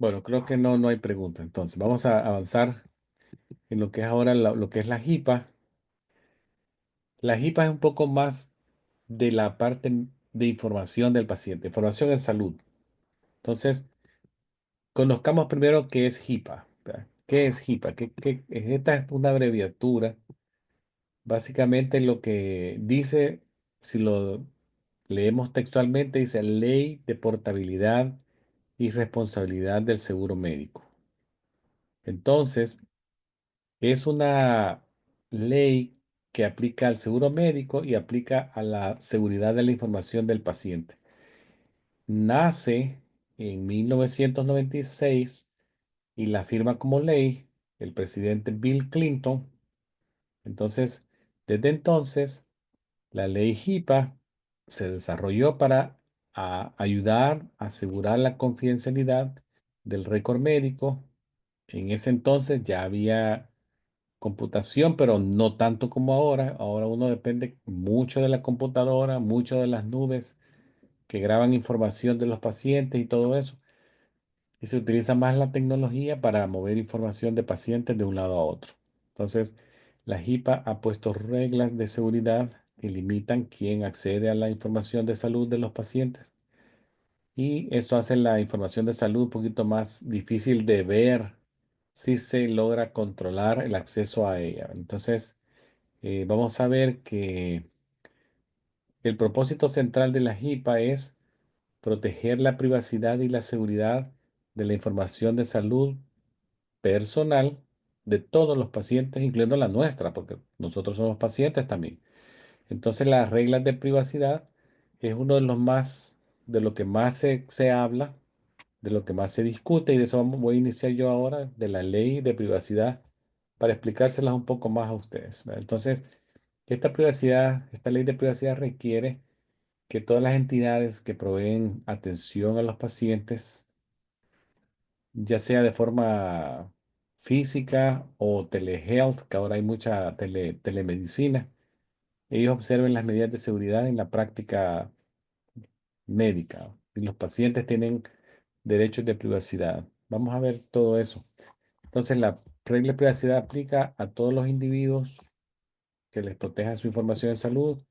Bueno, creo que no hay pregunta. Entonces, vamos a avanzar en lo que es ahora lo que es la HIPAA. La HIPAA es un poco más de la parte de información del paciente, información en salud. Entonces, conozcamos primero qué es HIPAA. ¿Verdad? ¿Qué es HIPAA? Esta es una abreviatura. Básicamente lo que dice, si lo leemos textualmente, dice Ley de Portabilidad y Responsabilidad del Seguro Médico. Entonces, es una ley que aplica al seguro médico y aplica a la seguridad de la información del paciente. Nace en 1996 y la firma como ley el presidente Bill Clinton. Entonces, desde entonces, la ley HIPAA se desarrolló para ayudar a asegurar la confidencialidad del récord médico. En ese entonces ya había computación, pero no tanto como ahora. Ahora uno depende mucho de la computadora, mucho de las nubes que graban información de los pacientes y todo eso. Y se utiliza más la tecnología para mover información de pacientes de un lado a otro. Entonces, la HIPAA ha puesto reglas de seguridad que limitan quién accede a la información de salud de los pacientes. Y esto hace la información de salud un poquito más difícil de ver si se logra controlar el acceso a ella. Entonces, vamos a ver que el propósito central de la HIPAA es proteger la privacidad y la seguridad de la información de salud personal de todos los pacientes, incluyendo la nuestra, porque nosotros somos pacientes también. Entonces, las reglas de privacidad es uno de los más, de lo que más se habla, de lo que más se discute, y de eso voy a iniciar yo ahora, de la ley de privacidad, para explicárselas un poco más a ustedes, ¿verdad? Entonces, esta ley de privacidad requiere que todas las entidades que proveen atención a los pacientes, ya sea de forma física o telehealth, que ahora hay mucha telemedicina, ellos observen las medidas de seguridad en la práctica médica y los pacientes tienen derechos de privacidad. Vamos a ver todo eso. Entonces, la regla de privacidad aplica a todos los individuos que les proteja su información de salud,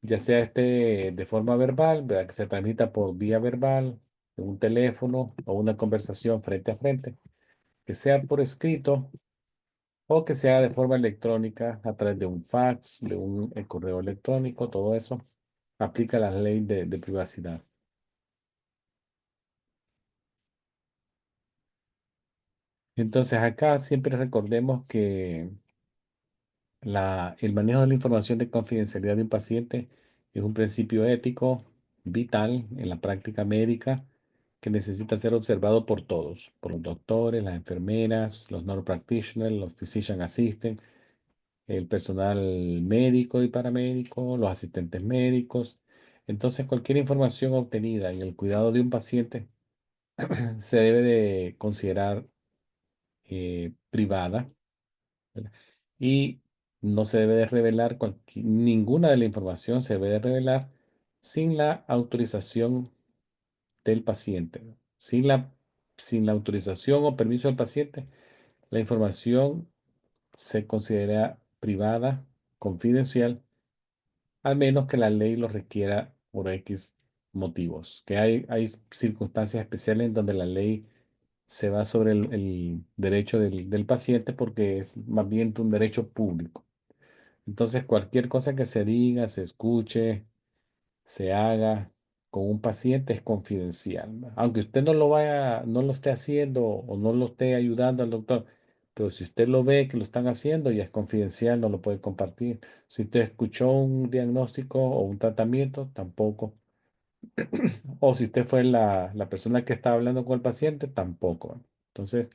ya sea de forma verbal, ¿verdad? Que se transmita por vía verbal, en un teléfono o una conversación frente a frente, que sea por escrito o que sea de forma electrónica a través de un fax, de un correo electrónico, todo eso aplica la ley de privacidad. Entonces acá siempre recordemos que el manejo de la información de confidencialidad de un paciente es un principio ético vital en la práctica médica que necesita ser observado por todos, por los doctores, las enfermeras, los nurse practitioners, los physician assistants, el personal médico y paramédico, los asistentes médicos. Entonces, cualquier información obtenida en el cuidado de un paciente se debe de considerar privada, ¿verdad? Y no se debe de revelar, ninguna de la información se debe de revelar sin la autorización del paciente, ¿no? Sin la autorización o permiso del paciente, la información se considera privada, confidencial, al menos que la ley lo requiera por X motivos, que hay circunstancias especiales en donde la ley se va sobre el derecho del paciente porque es más bien un derecho público. Entonces, cualquier cosa que se diga, se escuche, se haga con un paciente es confidencial, ¿no? Aunque usted no lo esté haciendo o no lo esté ayudando al doctor, pero si usted lo ve que lo están haciendo, ya es confidencial, no lo puede compartir. Si usted escuchó un diagnóstico o un tratamiento, tampoco. O si usted fue la persona que estaba hablando con el paciente, tampoco, ¿no? Entonces,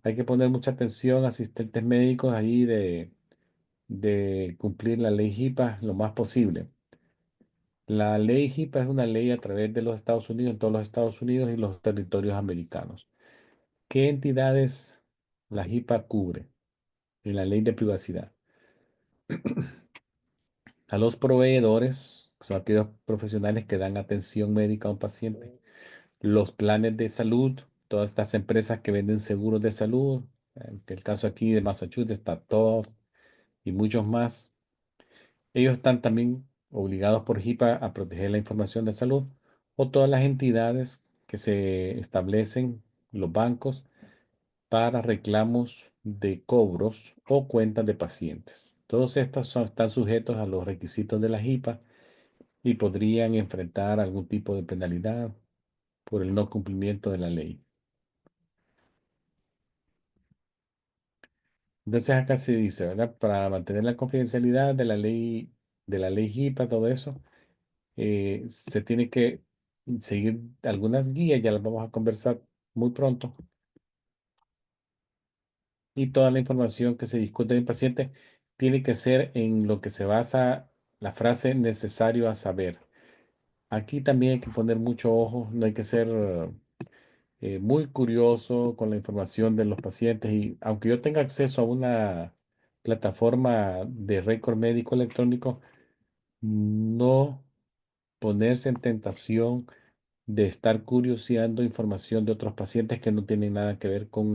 hay que poner mucha atención, asistentes médicos ahí de cumplir la ley HIPAA lo más posible. La ley HIPAA es una ley a través de los Estados Unidos, en todos los Estados Unidos y los territorios americanos. ¿Qué entidades la HIPAA cubre en la ley de privacidad? A los proveedores, que son aquellos profesionales que dan atención médica a un paciente, los planes de salud, todas estas empresas que venden seguros de salud, en el caso aquí de Massachusetts está Tufts y muchos más. Ellos están también obligados por HIPAA a proteger la información de salud o todas las entidades que se establecen, los bancos, para reclamos de cobros o cuentas de pacientes. Todos estos están sujetos a los requisitos de la HIPAA y podrían enfrentar algún tipo de penalidad por el no cumplimiento de la ley. Entonces acá se dice, ¿verdad? Para mantener la confidencialidad de la ley HIPAA, todo eso, se tiene que seguir algunas guías, ya las vamos a conversar muy pronto, y toda la información que se discute en el paciente tiene que ser en lo que se basa la frase necesario a saber. Aquí también hay que poner mucho ojo, no hay que ser muy curioso con la información de los pacientes y aunque yo tenga acceso a una plataforma de récord médico electrónico, no ponerse en tentación de estar curioseando información de otros pacientes que no tienen nada que ver con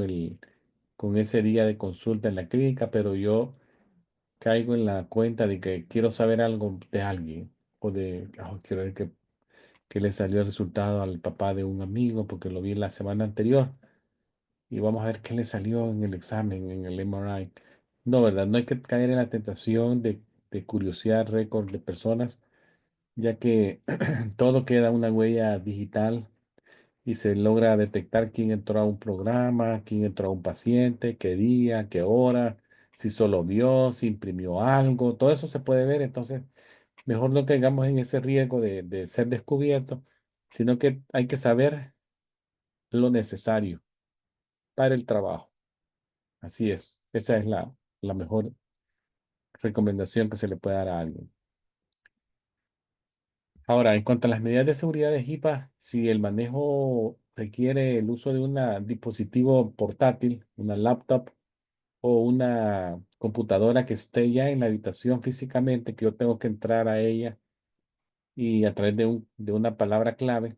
ese día de consulta en la clínica, pero yo caigo en la cuenta de que quiero saber algo de alguien o quiero ver que le salió el resultado al papá de un amigo porque lo vi la semana anterior y vamos a ver qué le salió en el examen, en el MRI. No, ¿verdad? No hay que caer en la tentación de curiosear récord de personas, ya que todo queda una huella digital y se logra detectar quién entró a un programa, quién entró a un paciente, qué día, qué hora, si solo vio, si imprimió algo, todo eso se puede ver. Entonces, mejor no caigamos en ese riesgo de ser descubierto, sino que hay que saber lo necesario para el trabajo. Así es. Esa es la mejor recomendación que se le puede dar a alguien. Ahora, en cuanto a las medidas de seguridad de HIPAA, si el manejo requiere el uso de un dispositivo portátil, una laptop o una computadora que esté ya en la habitación físicamente, que yo tengo que entrar a ella y a través de una palabra clave,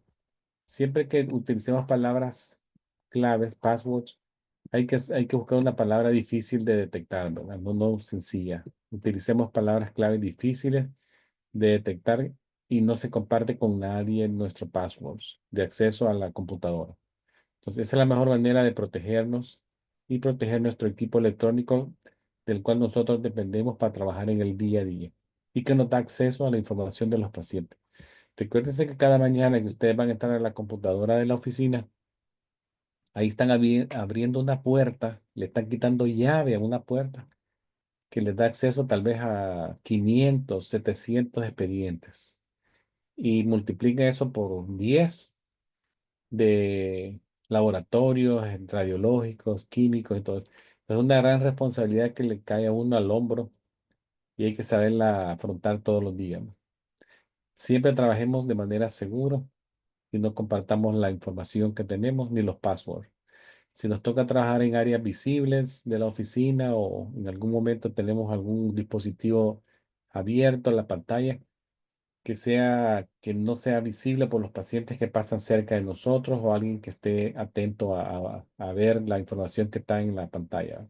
siempre que utilicemos palabras claves, passwords, hay que buscar una palabra difícil de detectar, ¿verdad? No, no sencilla. Utilicemos palabras claves difíciles de detectar y no se comparte con nadie nuestro passwords de acceso a la computadora. Entonces, esa es la mejor manera de protegernos y proteger nuestro equipo electrónico del cual nosotros dependemos para trabajar en el día a día y que nos da acceso a la información de los pacientes. Recuérdense que cada mañana que ustedes van a entrar a la computadora de la oficina, ahí están abriendo una puerta, le están quitando llave a una puerta que les da acceso tal vez a 500, 700 expedientes. Y multiplica eso por 10 de laboratorios radiológicos, químicos y todo eso. Es una gran responsabilidad que le cae a uno al hombro y hay que saberla afrontar todos los días, ¿no? Siempre trabajemos de manera segura y no compartamos la información que tenemos ni los passwords. Si nos toca trabajar en áreas visibles de la oficina o en algún momento tenemos algún dispositivo abierto en la pantalla, que no sea visible por los pacientes que pasan cerca de nosotros o alguien que esté atento a ver la información que está en la pantalla.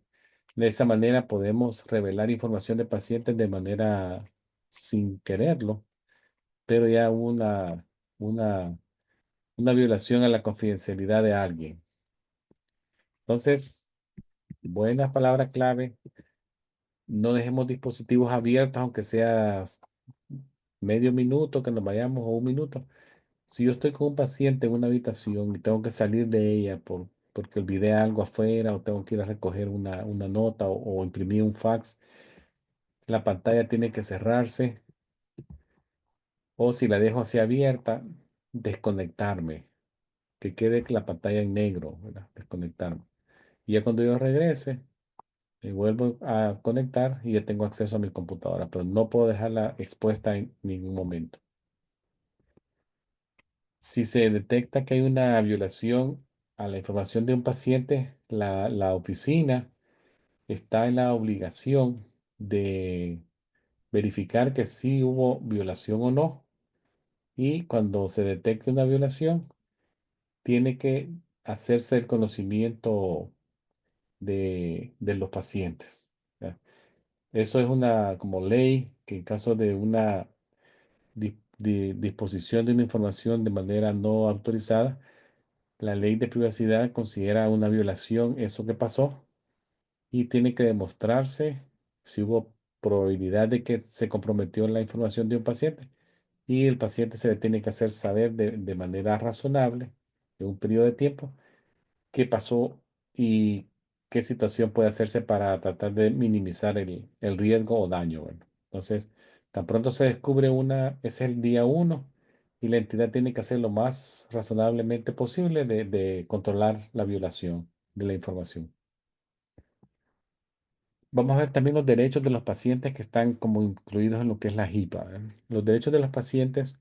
De esa manera podemos revelar información de pacientes de manera sin quererlo, pero ya hubo una, una violación a la confidencialidad de alguien. Entonces, buenas palabras clave. No dejemos dispositivos abiertos, aunque sea medio minuto que nos vayamos o un minuto. Si yo estoy con un paciente en una habitación y tengo que salir de ella porque olvidé algo afuera o tengo que ir a recoger una nota o imprimir un fax, la pantalla tiene que cerrarse o si la dejo así abierta, desconectarme, que quede la pantalla en negro, ¿verdad? Desconectarme. Y ya cuando yo regrese, me vuelvo a conectar y ya tengo acceso a mi computadora, pero no puedo dejarla expuesta en ningún momento. Si se detecta que hay una violación a la información de un paciente, la oficina está en la obligación de verificar que sí hubo violación o no. Y cuando se detecte una violación, tiene que hacerse el conocimiento de los pacientes. ¿Ya? Eso es una como ley que en caso de una disposición de una información de manera no autorizada, la ley de privacidad considera una violación eso que pasó y tiene que demostrarse si hubo probabilidad de que se comprometió la información de un paciente y el paciente se le tiene que hacer saber de manera razonable en un periodo de tiempo qué pasó y qué situación puede hacerse para tratar de minimizar el riesgo o daño. Bueno, entonces, tan pronto se descubre es el día uno y la entidad tiene que hacer lo más razonablemente posible de controlar la violación de la información. Vamos a ver también los derechos de los pacientes que están como incluidos en lo que es la HIPAA. Los derechos de los pacientes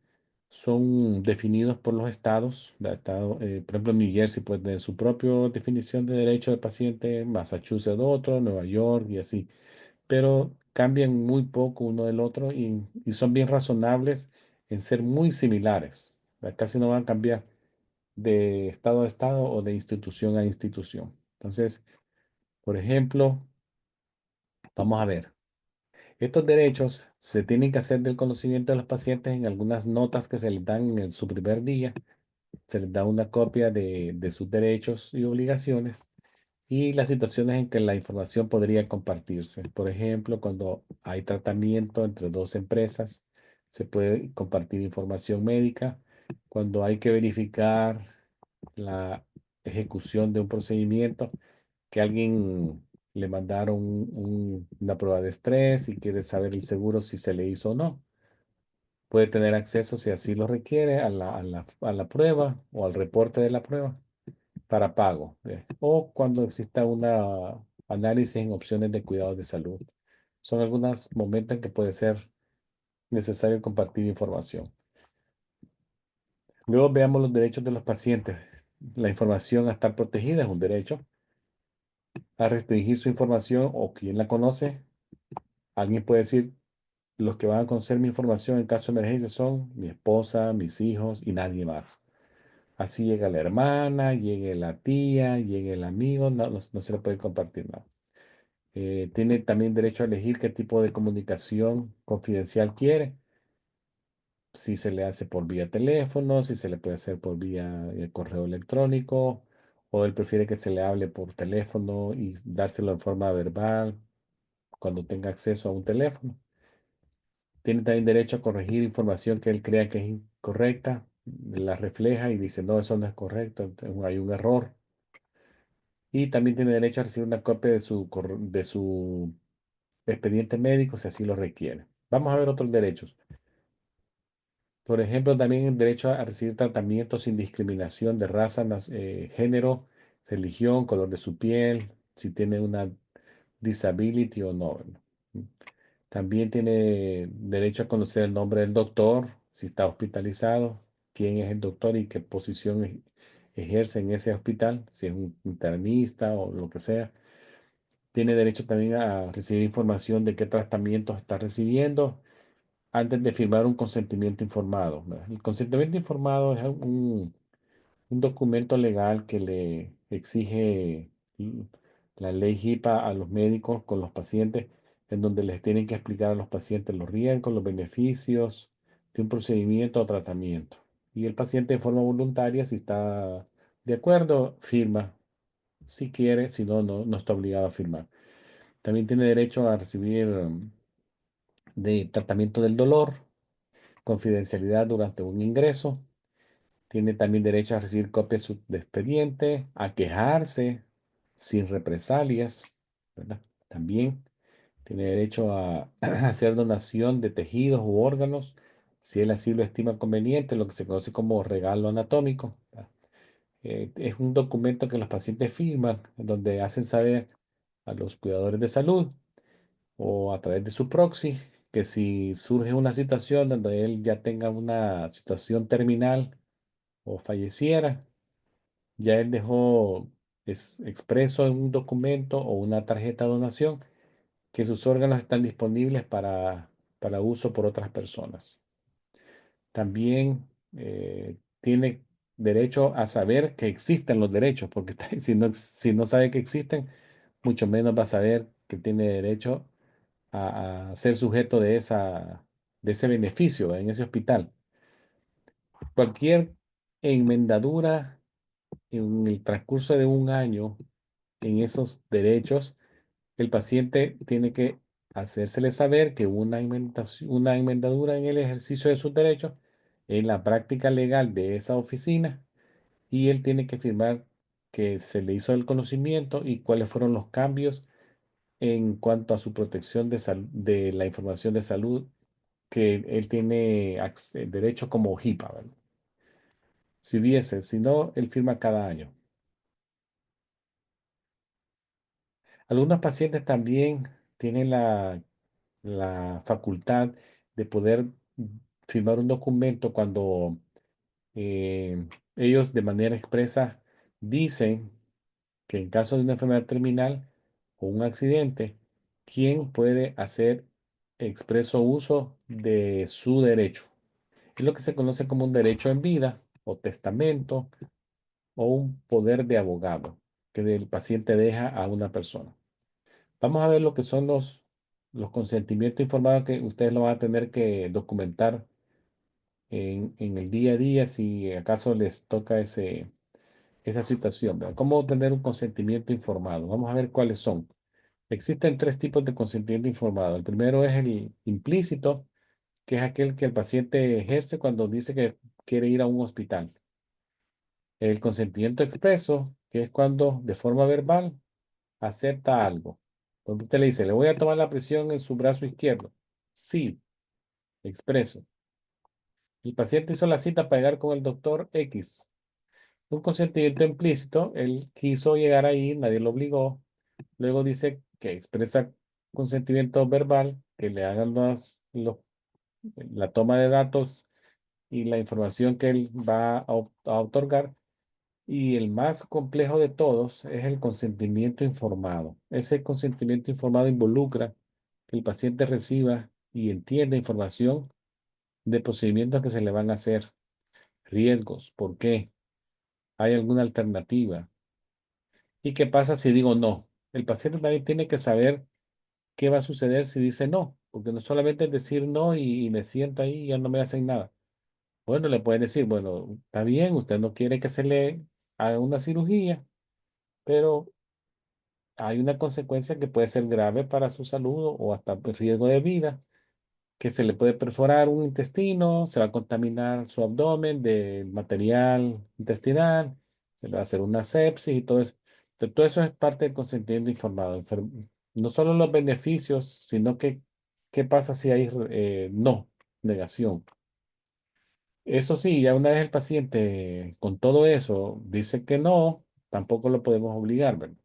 son definidos por los estados. Por ejemplo, New Jersey puede tener su propia definición de derecho del paciente, Massachusetts otro, Nueva York y así. Pero cambian muy poco uno del otro y son bien razonables en ser muy similares. Casi no van a cambiar de estado a estado o de institución a institución. Entonces, por ejemplo, vamos a ver. Estos derechos se tienen que hacer del conocimiento de los pacientes en algunas notas que se les dan en su primer día. Se les da una copia de sus derechos y obligaciones y las situaciones en que la información podría compartirse. Por ejemplo, cuando hay tratamiento entre dos empresas, se puede compartir información médica. Cuando hay que verificar la ejecución de un procedimiento, que alguien le mandaron una prueba de estrés y quiere saber el seguro si se le hizo o no. Puede tener acceso, si así lo requiere, a la prueba o al reporte de la prueba para pago. O cuando exista un análisis en opciones de cuidado de salud. Son algunos momentos en que puede ser necesario compartir información. Luego veamos los derechos de los pacientes. La información a estar protegida es un derecho. A restringir su información o quien la conoce. Alguien puede decir, los que van a conocer mi información en caso de emergencia son mi esposa, mis hijos y nadie más. Así llega la hermana, llegue la tía, llegue el amigo, no, no se le puede compartir nada. Tiene también derecho a elegir qué tipo de comunicación confidencial quiere, si se le hace por vía teléfono, si se le puede hacer por vía correo electrónico, o él prefiere que se le hable por teléfono y dárselo en forma verbal cuando tenga acceso a un teléfono. Tiene también derecho a corregir información que él crea que es incorrecta, la refleja y dice, no, eso no es correcto, hay un error. Y también tiene derecho a recibir una copia de su expediente médico si así lo requiere. Vamos a ver otros derechos. Por ejemplo, también el derecho a recibir tratamiento sin discriminación de raza, género, religión, color de su piel, si tiene una disability o no. ¿Verdad? También tiene derecho a conocer el nombre del doctor, si está hospitalizado, quién es el doctor y qué posición ejerce en ese hospital, si es un internista o lo que sea. Tiene derecho también a recibir información de qué tratamiento está recibiendo antes de firmar un consentimiento informado. ¿Verdad? El consentimiento informado es un documento legal que le exige l- la ley HIPAA a los médicos con los pacientes, en donde les tienen que explicar a los pacientes los riesgos, los beneficios de un procedimiento o tratamiento. Y el paciente de forma voluntaria, si está de acuerdo, firma. Si quiere, si no, no está obligado a firmar. También tiene derecho a recibir de tratamiento del dolor, confidencialidad durante un ingreso. Tiene también derecho a recibir copias de expediente, a quejarse sin represalias, ¿verdad? También tiene derecho a hacer donación de tejidos u órganos, si él así lo estima conveniente, lo que se conoce como regalo anatómico. ¿Verdad? Es un documento que los pacientes firman, donde hacen saber a los cuidadores de salud o a través de su proxy que si surge una situación donde él ya tenga una situación terminal o falleciera, ya él dejó expreso en un documento o una tarjeta de donación que sus órganos están disponibles para uso por otras personas. También tiene derecho a saber que existen los derechos, porque si no sabe que existen, mucho menos va a saber que tiene derecho a ser sujeto de ese beneficio en ese hospital. Cualquier enmendadura en el transcurso de un año en esos derechos, el paciente tiene que hacérsele saber que una enmendadura en el ejercicio de sus derechos en la práctica legal de esa oficina, y él tiene que firmar que se le hizo el conocimiento y cuáles fueron los cambios en cuanto a su protección de la información de salud que él tiene derecho como HIPAA, ¿verdad? Si hubiese, si no, él firma cada año. Algunos pacientes también tienen la facultad de poder firmar un documento cuando ellos de manera expresa dicen que en caso de una enfermedad terminal o un accidente, ¿quién puede hacer expreso uso de su derecho? Es lo que se conoce como un derecho en vida o testamento o un poder de abogado que el paciente deja a una persona. Vamos a ver lo que son los consentimientos informados que ustedes lo van a tener que documentar en el día a día si acaso les toca esa situación, ¿verdad? ¿Cómo obtener un consentimiento informado? Vamos a ver cuáles son. Existen tres tipos de consentimiento informado. El primero es el implícito, que es aquel que el paciente ejerce cuando dice que quiere ir a un hospital. El consentimiento expreso, que es cuando de forma verbal acepta algo. Cuando usted le dice, le voy a tomar la presión en su brazo izquierdo. Sí, expreso. El paciente hizo la cita para llegar con el doctor X. Un consentimiento implícito, él quiso llegar ahí, nadie lo obligó. Luego dice que expresa consentimiento verbal, que le hagan la toma de datos y la información que él va a otorgar. Y el más complejo de todos es el consentimiento informado. Ese consentimiento informado involucra que el paciente reciba y entienda información de procedimientos que se le van a hacer, riesgos, por qué, hay alguna alternativa. ¿Y qué pasa si digo no? El paciente también tiene que saber qué va a suceder si dice no, porque no solamente es decir no y me siento ahí y ya no me hacen nada. Bueno, le pueden decir, bueno, está bien, usted no quiere que se le haga una cirugía, pero hay una consecuencia que puede ser grave para su salud o hasta riesgo de vida, que se le puede perforar un intestino, se va a contaminar su abdomen de material intestinal, se le va a hacer una sepsis y todo eso. Entonces, todo eso es parte del consentimiento informado. No solo los beneficios, sino que qué pasa si hay no, negación. Eso sí, ya una vez el paciente con todo eso dice que no, tampoco lo podemos obligar, ¿verdad?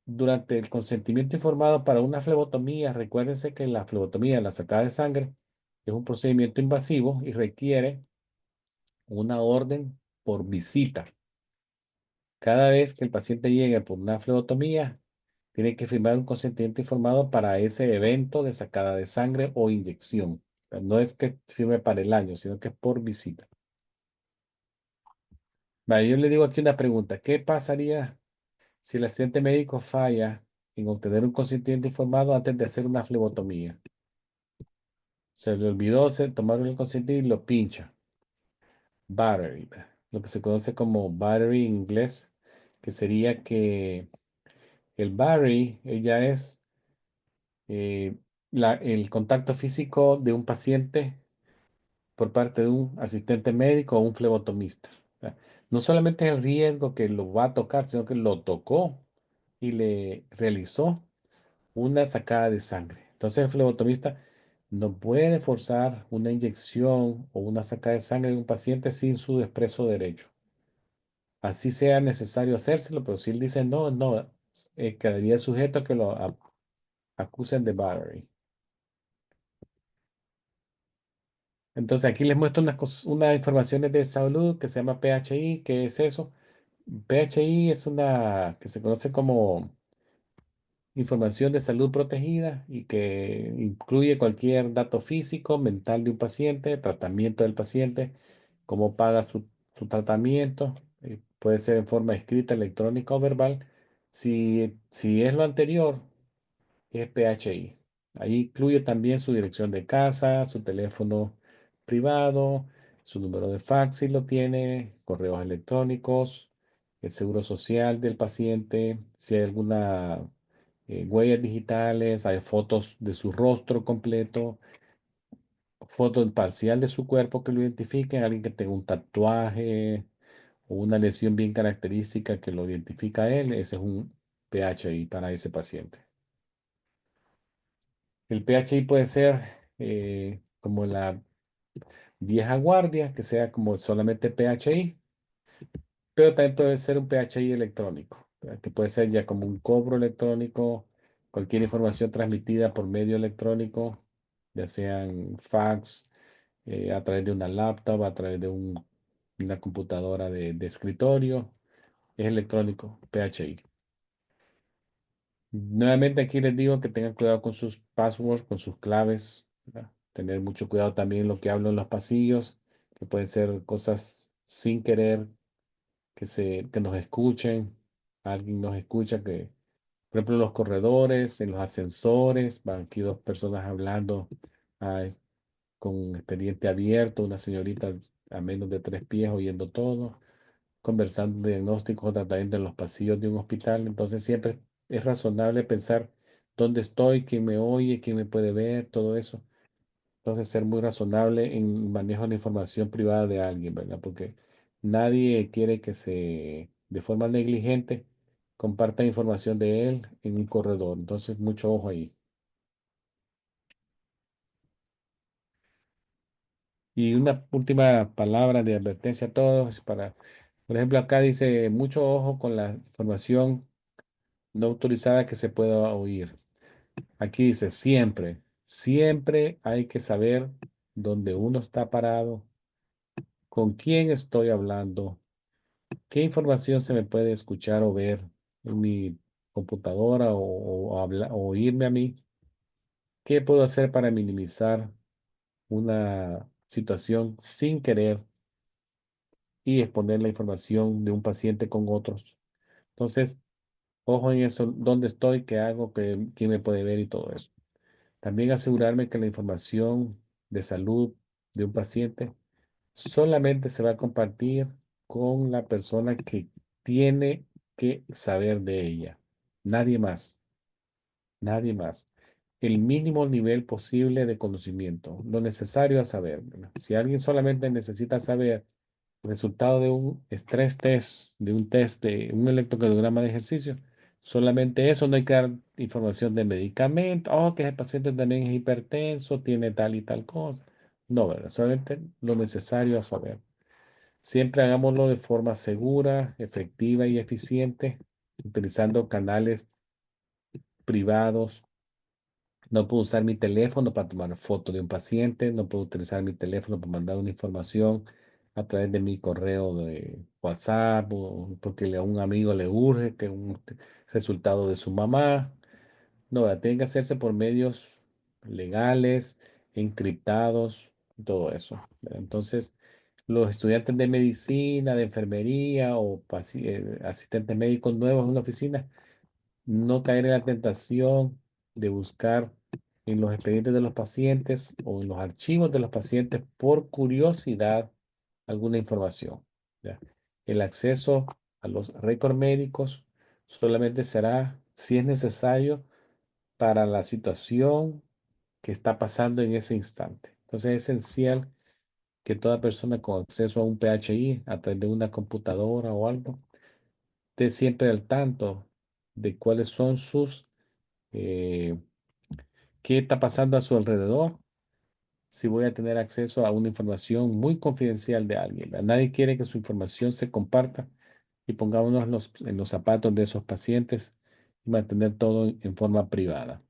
Durante el consentimiento informado para una flebotomía, recuérdense que la flebotomía, la sacada de sangre, es un procedimiento invasivo y requiere una orden por visita. Cada vez que el paciente llegue por una flebotomía, tiene que firmar un consentimiento informado para ese evento de sacada de sangre o inyección. No es que firme para el año, sino que es por visita. Vale, yo le digo aquí una pregunta. ¿Qué pasaría si el asistente médico falla en obtener un consentimiento informado antes de hacer una flebotomía? Se le olvidó tomar el consentimiento y lo pincha. Battery, lo que se conoce como battery en inglés, que sería que el battery ya es el contacto físico de un paciente por parte de un asistente médico o un flebotomista. O sea, no solamente es el riesgo que lo va a tocar, sino que lo tocó y le realizó una sacada de sangre. Entonces el flebotomista no puede forzar una inyección o una sacada de sangre de un paciente sin su expreso derecho. Así sea necesario hacérselo, pero si él dice no, no, quedaría sujeto a que lo acusen de battery. Entonces aquí les muestro unas informaciones de salud que se llama PHI. ¿Qué es eso? PHI es una que se conoce como información de salud protegida y que incluye cualquier dato físico, mental de un paciente, tratamiento del paciente, cómo paga su tratamiento. Puede ser en forma escrita, electrónica o verbal. Si es lo anterior, es PHI. Ahí incluye también su dirección de casa, su teléfono privado, su número de fax si lo tiene, correos electrónicos, el seguro social del paciente, si hay alguna huellas digitales, hay fotos de su rostro completo, fotos parcial de su cuerpo que lo identifiquen, alguien que tenga un tatuaje o una lesión bien característica que lo identifica a él, ese es un PHI para ese paciente. El PHI puede ser como la vieja guardia, que sea como solamente PHI, pero también puede ser un PHI electrónico, ¿verdad? Que puede ser ya como un cobro electrónico, cualquier información transmitida por medio electrónico, ya sean fax, a través de una laptop, a través de una computadora de escritorio, es electrónico, PHI. Nuevamente aquí les digo que tengan cuidado con sus passwords, con sus claves, ¿verdad? Tener mucho cuidado también en lo que hablo en los pasillos, que pueden ser cosas sin querer, que nos escuchen, alguien nos escucha, por ejemplo, en los corredores, en los ascensores, van aquí dos personas hablando ah, es- con un expediente abierto, una señorita a menos de 3 pies oyendo todo, conversando de diagnósticos o tratamientos en los pasillos de un hospital. Entonces siempre es razonable pensar dónde estoy, quién me oye, quién me puede ver, todo eso. Entonces ser muy razonable en el manejo de la información privada de alguien, ¿verdad? Porque nadie quiere que de forma negligente, comparta información de él en un corredor. Entonces mucho ojo ahí. Y una última palabra de advertencia a todos por ejemplo, acá dice mucho ojo con la información no autorizada que se pueda oír. Aquí dice siempre, siempre hay que saber dónde uno está parado, con quién estoy hablando, qué información se me puede escuchar o ver en mi computadora o oírme a mí, qué puedo hacer para minimizar una situación sin querer y exponer la información de un paciente con otros. Entonces, ojo en eso, dónde estoy, qué hago, quién me puede ver y todo eso. También asegurarme que la información de salud de un paciente solamente se va a compartir con la persona que tiene que saber de ella. Nadie más, nadie más. El mínimo nivel posible de conocimiento, lo necesario a saber, ¿verdad? Si alguien solamente necesita saber el resultado de un estrés test, de un test de un electrocardiograma de ejercicio, solamente eso, no hay que dar información de medicamento, que ese paciente también es hipertenso, tiene tal y tal cosa. No, ¿verdad? Solamente lo necesario a saber. Siempre hagámoslo de forma segura, efectiva y eficiente, utilizando canales privados. No puedo usar mi teléfono para tomar foto de un paciente, no puedo utilizar mi teléfono para mandar una información a través de mi correo de WhatsApp o porque a un amigo le urge que resultado de su mamá. No, tiene que hacerse por medios legales, encriptados, todo eso, ¿verdad? Entonces, los estudiantes de medicina, de enfermería o asistentes médicos nuevos en la oficina, no caer en la tentación de buscar en los expedientes de los pacientes o en los archivos de los pacientes por curiosidad alguna información, ¿ya? El acceso a los récords médicos solamente será si es necesario para la situación que está pasando en ese instante. Entonces es esencial que toda persona con acceso a un PHI a través de una computadora o algo esté siempre al tanto de cuáles son eh, qué está pasando a su alrededor, si voy a tener acceso a una información muy confidencial de alguien, ¿verdad? Nadie quiere que su información se comparta y pongámonos en los zapatos de esos pacientes y mantener todo en forma privada.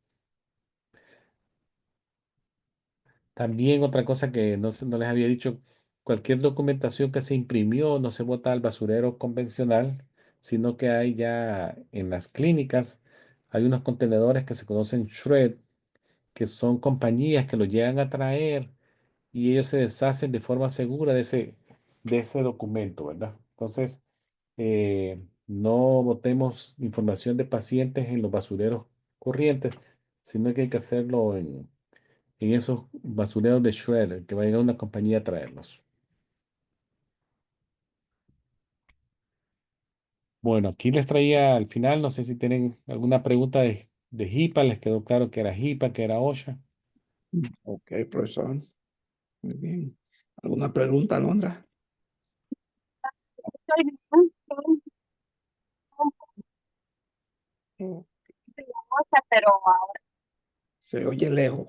También otra cosa que no les había dicho, cualquier documentación que se imprimió no se bota al basurero convencional, sino que hay ya en las clínicas, hay unos contenedores que se conocen Shred, que son compañías que lo llegan a traer y ellos se deshacen de forma segura de ese. de ese documento, ¿verdad? Entonces, no botemos información de pacientes en los basureros corrientes, sino que hay que hacerlo en esos basureros de shredder, que va a llegar una compañía a traerlos. Bueno, aquí les traía al final, no sé si tienen alguna pregunta de HIPAA, les quedó claro que era HIPAA, que era OSHA. Ok, profesor. Muy bien. ¿Alguna pregunta, Alondra? Oh, Pero se oye lejos.